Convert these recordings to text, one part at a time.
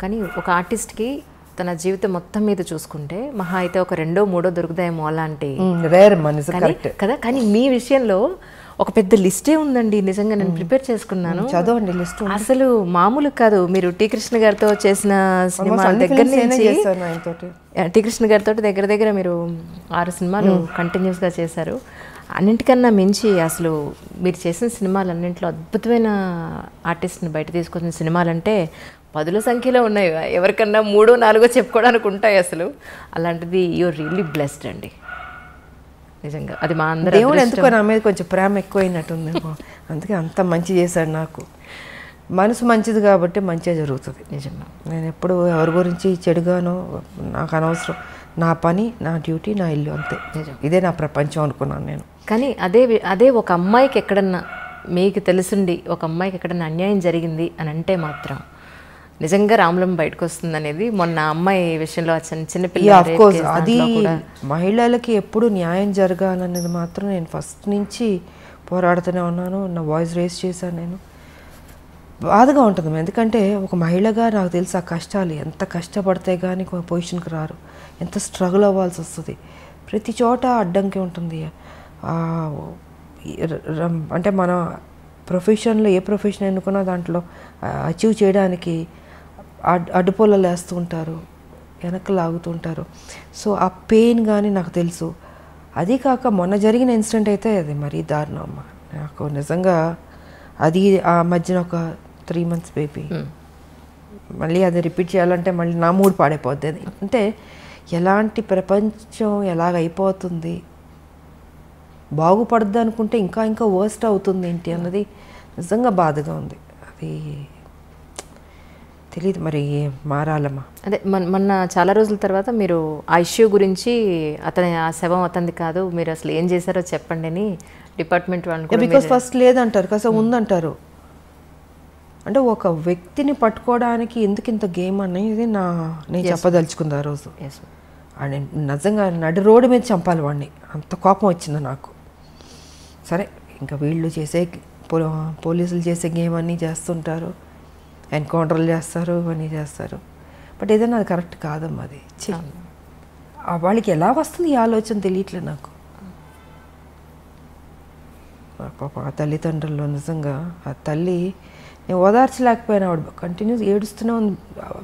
కానీ ఒక ఆర్టిస్ట్‌కి తన జీవితం మొత్తం మీద చూసుకుంటే మహా అయితే ఒక రెండో మూడో దొరుకుతాయేమో అలాంటి రేర్ మనసు కరెక్ట్ కదా. కానీ మీ విషయంలో ఒక పెద్ద లిస్టే ఉందండి. నిజంగా నేను ప్రిపేర్ చేసుకున్నాను. చదవండి లిస్ట్. అసలు మామూలు కాదు. మీరు టీ కృష్ణ గారితో చేసిన సినిమా దగ్గర నుంచి టీ కృష్ణ గారితో దగ్గర దగ్గర మీరు 6 సినిమాలు కంటిన్యూస్గా చేశారు. అన్నింటికన్నా మించి అసలు మీరు చేసిన సినిమాలన్నింటిలో అద్భుతమైన ఆర్టిస్ట్ని బయట తీసుకొచ్చిన సినిమాలంటే 10ల సంఖ్యలో ఉన్నాయి. ఎవరికన్నా 3, 4 చెప్పుకోవడానికి ఉంటాయి. అసలు అలాంటిది యూఆర్ రియల్లీ బ్లెస్డ్ అండి. నిజంగా అది మా అందరూ దేవుడు ఎందుకో నా మీద కొంచెం ప్రేమ ఎక్కువైనట్టుంది. అందుకే అంత మంచి చేశాడు. నాకు మనసు మంచిది కాబట్టి మంచిగా జరుగుతుంది. నిజంగా నేను ఎప్పుడు ఎవరి గురించి చెడుగానో నాకు అనవసరం. నా పని, నా డ్యూటీ, నా ఇల్లు, అంతే. ఇదే నా ప్రపంచం అనుకున్నాను నేను. కానీ అదే ఒక అమ్మాయికి ఎక్కడన్నా మీకు తెలుసుండి ఒక అమ్మాయికి ఎక్కడన్నా అన్యాయం జరిగింది అని అంటే మాత్రం నిజంగా రామలం బయటకు వస్తుంది అనేది మొన్న అమ్మాయి విషయంలో చిన్నపిల్ల అది మహిళలకి ఎప్పుడు న్యాయం జరగాలనేది మాత్రం నేను ఫస్ట్ నుంచి పోరాడుతూనే ఉన్నాను. నా వాయిస్ రేస్ చేశాను. నేను బాధగా ఉంటుంది. ఎందుకంటే ఒక మహిళగా నాకు తెలుసు ఆ కష్టాలు ఎంత కష్టపడితే కానీ పొజిషన్కి రారు, ఎంత స్ట్రగుల్ అవ్వాల్సి వస్తుంది. ప్రతి చోట అడ్డంకి ఉంటుంది. అంటే మన ప్రొఫెషన్లో ఏ ప్రొఫెషన్ ఎన్నుకున్నా దాంట్లో అచీవ్ చేయడానికి అడ్డుపొలలు వేస్తూ ఉంటారు, వెనక్కి లాగుతూ ఉంటారు. సో ఆ పెయిన్ కానీ నాకు తెలుసు. అది కాక మొన్న జరిగిన ఇన్సిడెంట్ అయితే అది మరీ దారుణం అమ్మ. నాకు నిజంగా అది ఆ మధ్యన ఒక 3 months బేబీ మళ్ళీ అది రిపీట్ చేయాలంటే మళ్ళీ నా మూడ్ పాడైపోద్ది. అది అంటే ఎలాంటి ప్రపంచం ఎలాగైపోతుంది, బాగుపడద్దు అనుకుంటే ఇంకా ఇంకా వర్స్ట్ అవుతుంది ఏంటి అన్నది నిజంగా బాధగా ఉంది. అది తెలియదు మరి మారాలమ్మా. అదే మొన్న చాలా రోజుల తర్వాత మీరు ఆ ఇష్యూ గురించి ఆ శవం అతనిది కాదు, మీరు అసలు ఏం చేశారో చెప్పండి అని డిపార్ట్మెంట్ వాళ్ళు బికాస్ ఫస్ట్ లేదంటారు, కాస్త ఉందంటారు. అంటే ఒక వ్యక్తిని పట్టుకోవడానికి ఎందుకు ఇంత గేమ్ అనేది నేను చెప్పదలుచుకుంది ఆ రోజు. అని నిజంగా నడి రోడ్డు మీద చంపాలి వాడిని, అంత కోపం వచ్చింది నాకు. సరే ఇంకా వీళ్ళు చేసే పోలీసులు చేసే గేమ్ అన్నీ చేస్తుంటారు, ఎన్కౌంటర్లు చేస్తారు, ఇవన్నీ చేస్తారు. బట్ ఏదైనా అది కరెక్ట్ కాదమ్మా. అది వాళ్ళకి ఎలా వస్తుంది ఈ ఆలోచన తెలియట్లేదు నాకు. పాప ఆ తల్లిదండ్రుల్లో నిజంగా ఆ తల్లి నేను ఓదార్చలేకపోయినా ఆవిడ కంటిన్యూస్ ఏడుస్తూనే ఉంది.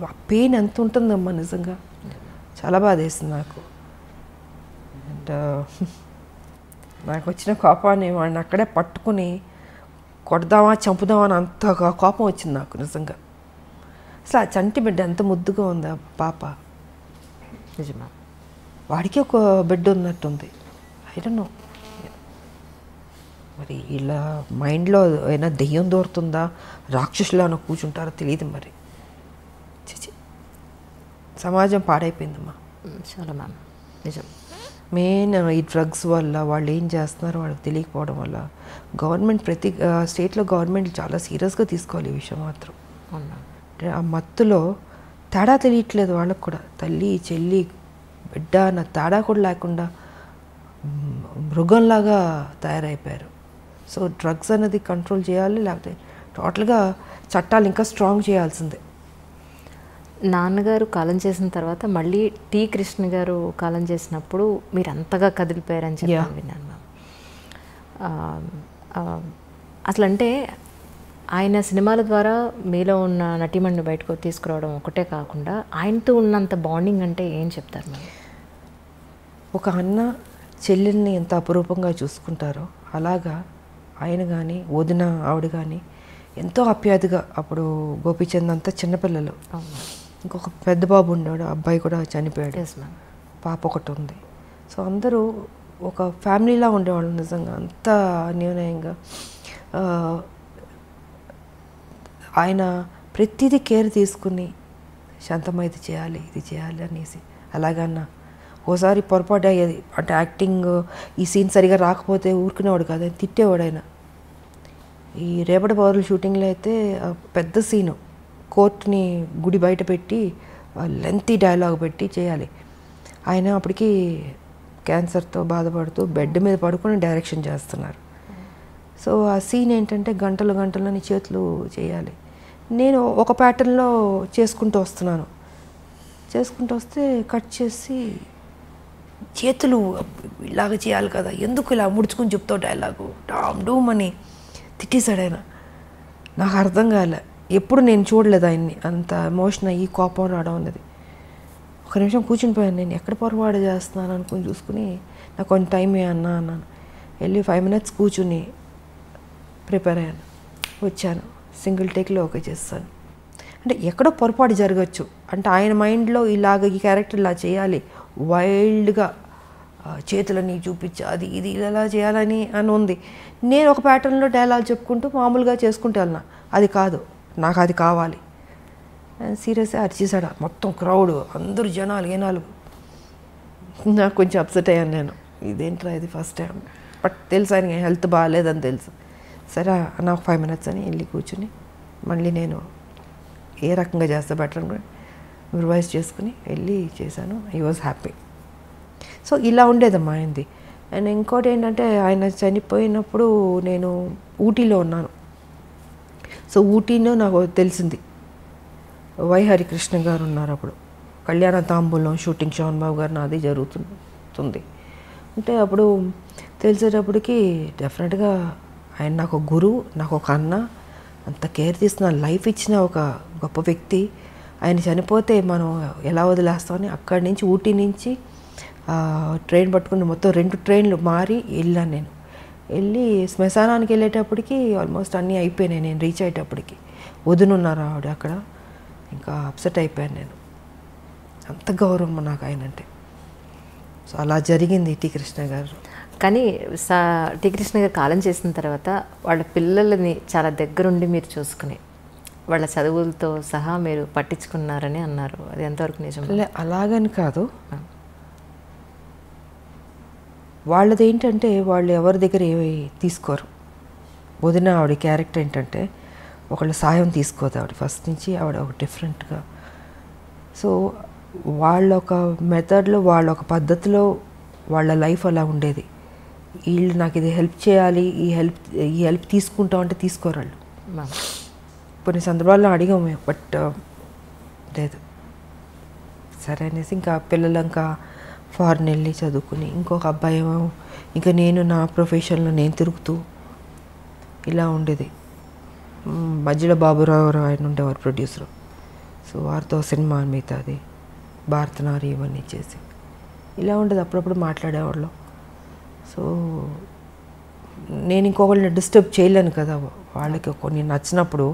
ఆ పెయిన్ ఎంత ఉంటుందమ్మా నిజంగా. చాలా బాధ వేసింది నాకు. అండ్ నాకు వచ్చిన కోపాన్ని వాడిని అక్కడే పట్టుకుని కొడదామా చంపుదామా అని అంత కోపం వచ్చింది నాకు నిజంగా. అసలు ఆ చంటి బిడ్డ ఎంత ముద్దుగా ఉంది ఆ పాప. నిజమా వాడికి ఒక బిడ్డ ఉన్నట్టుంది. ఐ డోంట్ నో మరి ఇలా మైండ్లో ఏమైనా దెయ్యం దూరుతుందా, రాక్షసులానో కూర్చుంటారో తెలియదు మరి. సమాజం పాడైపోయిందమ్మా చాలా మ్యామ్. నిజం. మెయిన్ ఈ డ్రగ్స్ వల్ల వాళ్ళు ఏం చేస్తున్నారో వాళ్ళకి తెలియకపోవడం వల్ల గవర్నమెంట్ ప్రతి స్టేట్లో గవర్నమెంట్ చాలా సీరియస్గా తీసుకోవాలి ఈ విషయం మాత్రం. అంటే ఆ మత్తులో తేడా తెలియట్లేదు వాళ్ళకు కూడా. తల్లి చెల్లి బిడ్డ అన్న తేడా కూడా లేకుండా మృగంలాగా తయారైపోయారు. సో డ్రగ్స్ అనేది కంట్రోల్ చేయాలి, లేకపోతే టోటల్గా చట్టాలు ఇంకా స్ట్రాంగ్ చేయాల్సిందే. నాన్నగారు కాలం చేసిన తర్వాత మళ్ళీ టీ కృష్ణ గారు కాలం చేసినప్పుడు మీరు అంతగా కదిలిపోయారని చెప్పి విన్నాను మ్యామ్. అసలు అంటే ఆయన సినిమాల ద్వారా మీలో ఉన్న నటీమణిని బయటకు తీసుకురావడం ఒకటే కాకుండా ఆయనతో ఉన్నంత బాండింగ్ అంటే ఏం చెప్తారు మ్యామ్? ఒక అన్న చెల్లెల్ని ఎంత అపురూపంగా చూసుకుంటారో అలాగా ఆయన కానీ వదిన ఆవిడ కానీ ఎంతో ఆప్యాయతగా. అప్పుడు గోపీచంద్ అంతా చిన్నపిల్లలు, ఇంకొక పెద్ద బాబు ఉన్నాడు, అబ్బాయి కూడా చనిపోయాడు, పాప ఒకటి ఉంది. సో అందరూ ఒక ఫ్యామిలీలా ఉండేవాళ్ళు నిజంగా, అంత అన్యోన్యంగా. ఆయన ప్రతిదీ కేర్ తీసుకుని శాంతమ్మ ఇది చేయాలి ఇది చేయాలి అనేసి అలాగన్నా. ఓసారి పొరపాటు అయ్యేది, అంటే యాక్టింగ్ ఈ సీన్ సరిగా రాకపోతే ఊరుకునేవాడు కాదు, ఆయన తిట్టేవాడు. ఆయన ఈ రేపటి పౌరుల షూటింగ్లో అయితే పెద్ద సీను, కోర్టుని గుడి బయట పెట్టి లెంతీ డైలాగ్ పెట్టి చేయాలి. ఆయన అప్పటికి క్యాన్సర్తో బాధపడుతూ బెడ్ మీద పడుకొని డైరెక్షన్ చేస్తున్నారు. సో ఆ సీన్ ఏంటంటే గంటలు గంటలని చేతులు చేయాలి. నేను ఒక ప్యాటర్న్లో చేసుకుంటూ వస్తే కట్ చేసి చేతులు ఇలాగ చేయాలి కదా, ఎందుకు ఇలా ముడుచుకుని చెప్తావు డైలాగు డామ్ డూమ్ అని తిట్టేశాడు ఆయన. నాకు అర్థం కాలే, ఎప్పుడు నేను చూడలేదు ఆయన్ని అంత ఎమోషన్ అయ్యి కోపం రావడం అనేది. ఒక నిమిషం కూర్చుని పోయాను, నేను ఎక్కడ పొరపాటు చేస్తున్నాను అనుకుని చూసుకుని నాకు కొంచెం టైం అన్నాను. వెళ్ళి 5 minutes కూర్చుని ప్రిపేర్ అయ్యాను, వచ్చాను, సింగిల్ టేక్లో ఓకే చేస్తాను. అంటే ఎక్కడో పొరపాటు జరగచ్చు, అంటే ఆయన మైండ్లో ఇలాగ ఈ క్యారెక్టర్ ఇలా చేయాలి, వైల్డ్గా చేతులని చూపించి అది ఇది ఇలా చేయాలని అని ఉంది. నేను ఒక ప్యాటర్న్లో డైలాగ్ చెప్పుకుంటూ మామూలుగా చేసుకుంటూ వెళ్ళినా, అది కాదు, నాకు అది కావాలి. సీరియస్గా అరిచేసాడు మొత్తం క్రౌడ్, అందరూ జనాలు ఏనాలు. నాకు కొంచెం అప్సెట్ అయ్యాను నేను, ఇదేంట్రా ఇది ఫస్ట్ టైం, బట్ తెలుసు ఆయన హెల్త్ బాగాలేదని తెలుసు. సరే నాకు 5 minutes అని వెళ్ళి కూర్చుని మళ్ళీ నేను ఏ రకంగా చేస్తే బెటర్ అని రివైజ్ చేసుకుని వెళ్ళి చేశాను. I was happy. సో ఇలా ఉండేదమ్మా ఆయనది. అండ్ ఇంకోటి ఏంటంటే ఆయన చనిపోయినప్పుడు నేను ఊటీలో ఉన్నాను. సో ఊటీలో నాకు తెలిసింది వై హరికృష్ణ గారు ఉన్నారు అప్పుడు, కళ్యాణ తాంబూలం షూటింగ్ శోభన్ బాబు గారు నాది జరుగుతుంది. అంటే అప్పుడు తెలిసేటప్పటికి డెఫినెట్గా ఆయన నాకు ఒక గురువు, నాకు ఒక అన్న, అంత కేర్ తీసుకున్న లైఫ్ ఇచ్చిన ఒక గొప్ప వ్యక్తి. ఆయన చనిపోతే మనం ఎలా వదిలేస్తామని అక్కడి నుంచి ఊటీ నుంచి ట్రైన్ పట్టుకుని మొత్తం 2 trains మారి వెళ్ళాను. నేను వెళ్ళి శ్మశానానికి వెళ్ళేటప్పటికి ఆల్మోస్ట్ అన్నీ అయిపోయినాయి. నేను రీచ్ అయ్యేటప్పటికి వదునున్నారు ఆవిడ అక్కడ. ఇంకా అప్సెట్ అయిపోయాను నేను, అంత గౌరవం నాకు ఆయన అంటే. సో అలా జరిగింది టి కృష్ణ గారు. కానీ టి కృష్ణ గారు కాలం చేసిన తర్వాత వాళ్ళ పిల్లలని చాలా దగ్గరుండి మీరు చూసుకుని వాళ్ళ చదువులతో సహా మీరు పట్టించుకున్నారని అన్నారు, అది ఎంతవరకు నిజం? అలాగని కాదు, వాళ్ళది ఏంటంటే వాళ్ళు ఎవరి దగ్గర ఏమి తీసుకోరు. వదిన ఆవిడ క్యారెక్టర్ ఏంటంటే ఒకళ్ళ సాయం తీసుకోదు ఆవిడ ఫస్ట్ నుంచి, ఆవిడ ఒక డిఫరెంట్గా. సో వాళ్ళ ఒక మెథడ్లో, వాళ్ళ ఒక పద్ధతిలో వాళ్ళ లైఫ్ అలా ఉండేది. వీళ్ళు నాకు ఇది హెల్ప్ చేయాలి, ఈ హెల్ప్ తీసుకుంటామంటే తీసుకోరు వాళ్ళు. కొన్ని సందర్భాల్లో అడిగాము, బట్ లేదు. సరే అనేసి ఇంకా పిల్లలు ఇంకా ఫారెన్ వెళ్ళి చదువుకుని, ఇంకొక అబ్బాయి ఏమో ఇంకా నేను నా ప్రొఫెషన్లో నేను తిరుగుతూ ఇలా ఉండేది. మధ్యలో బాబురావు ఆయన ఉండేవారు ప్రొడ్యూసరు. సో వారితో సినిమా మిగతాది భారతనారి ఇవన్నీ చేసి ఇలా ఉండేది. అప్పుడప్పుడు మాట్లాడేవాళ్ళు. సో నేను ఇంకొకళ్ళని డిస్టర్బ్ చేయలేను కదా, వాళ్ళకి కొన్ని నచ్చినప్పుడు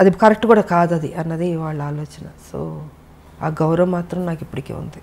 అది కరెక్ట్ కూడా కాదు అది అన్నది వాళ్ళ ఆలోచన. సో ఆ గౌరవం మాత్రం నాకు ఇప్పటికీ ఉంది.